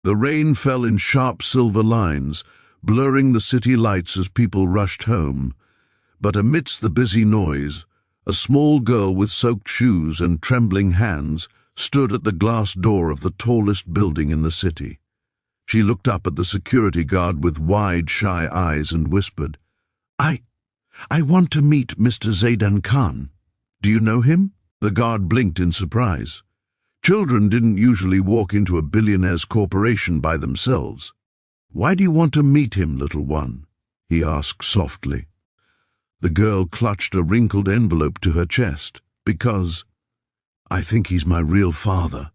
The rain fell in sharp silver lines, blurring the city lights as people rushed home. But amidst the busy noise, a small girl with soaked shoes and trembling hands stood at the glass door of the tallest building in the city. She looked up at the security guard with wide, shy eyes and whispered, I want to meet Mr. Zaidan Khan. Do you know him?" The guard blinked in surprise. Children didn't usually walk into a billionaire's corporation by themselves. "Why do you want to meet him, little one?" he asked softly. The girl clutched a wrinkled envelope to her chest. "Because I think he's my real father."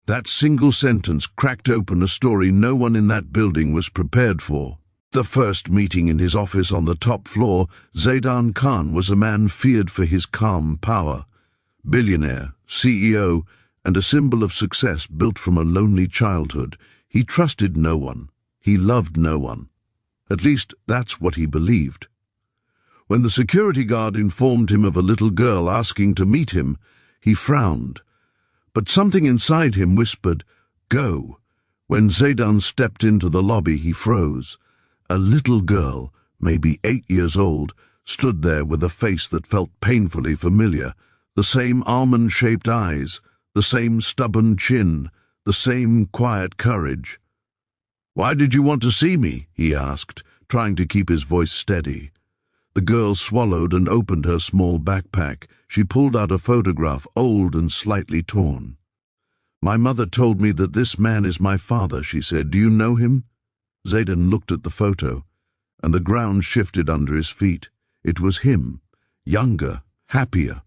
That single sentence cracked open a story no one in that building was prepared for. The first meeting in his office on the top floor, Zaidan Khan was a man feared for his calm power. Billionaire, CEO, and a symbol of success built from a lonely childhood, he trusted no one. He loved no one. At least, that's what he believed. When the security guard informed him of a little girl asking to meet him, he frowned. But something inside him whispered, "Go." When Zaidan stepped into the lobby, he froze. A little girl, maybe 8 years old, stood there with a face that felt painfully familiar. The same almond-shaped eyes, the same stubborn chin, the same quiet courage. "Why did you want to see me?" he asked, trying to keep his voice steady. The girl swallowed and opened her small backpack. She pulled out a photograph, old and slightly torn. "My mother told me that this man is my father," she said. "Do you know him?" Zaidan looked at the photo, and the ground shifted under his feet. It was him, younger, happier,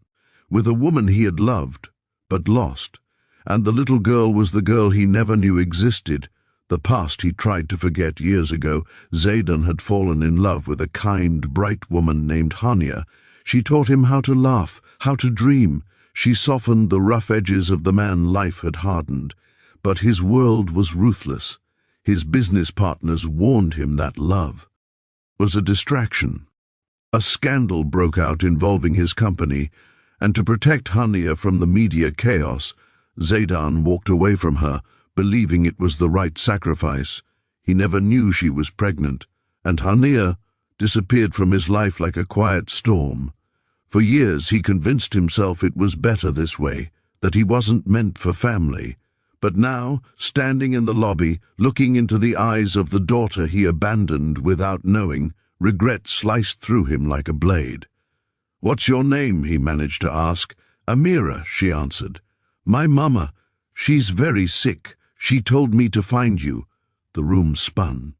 with a woman he had loved, but lost. And the little girl was the girl he never knew existed, the past he tried to forget years ago. Zaidan had fallen in love with a kind, bright woman named Hania. She taught him how to laugh, how to dream. She softened the rough edges of the man life had hardened. But his world was ruthless. His business partners warned him that love was a distraction. A scandal broke out involving his company, and to protect Hania from the media chaos, Zaidan walked away from her, believing it was the right sacrifice. He never knew she was pregnant, and Hania disappeared from his life like a quiet storm. For years he convinced himself it was better this way, that he wasn't meant for family. But now, standing in the lobby, looking into the eyes of the daughter he abandoned without knowing, regret sliced through him like a blade. "What's your name?" he managed to ask. "Amira," she answered. "My mama. She's very sick. She told me to find you." The room spun.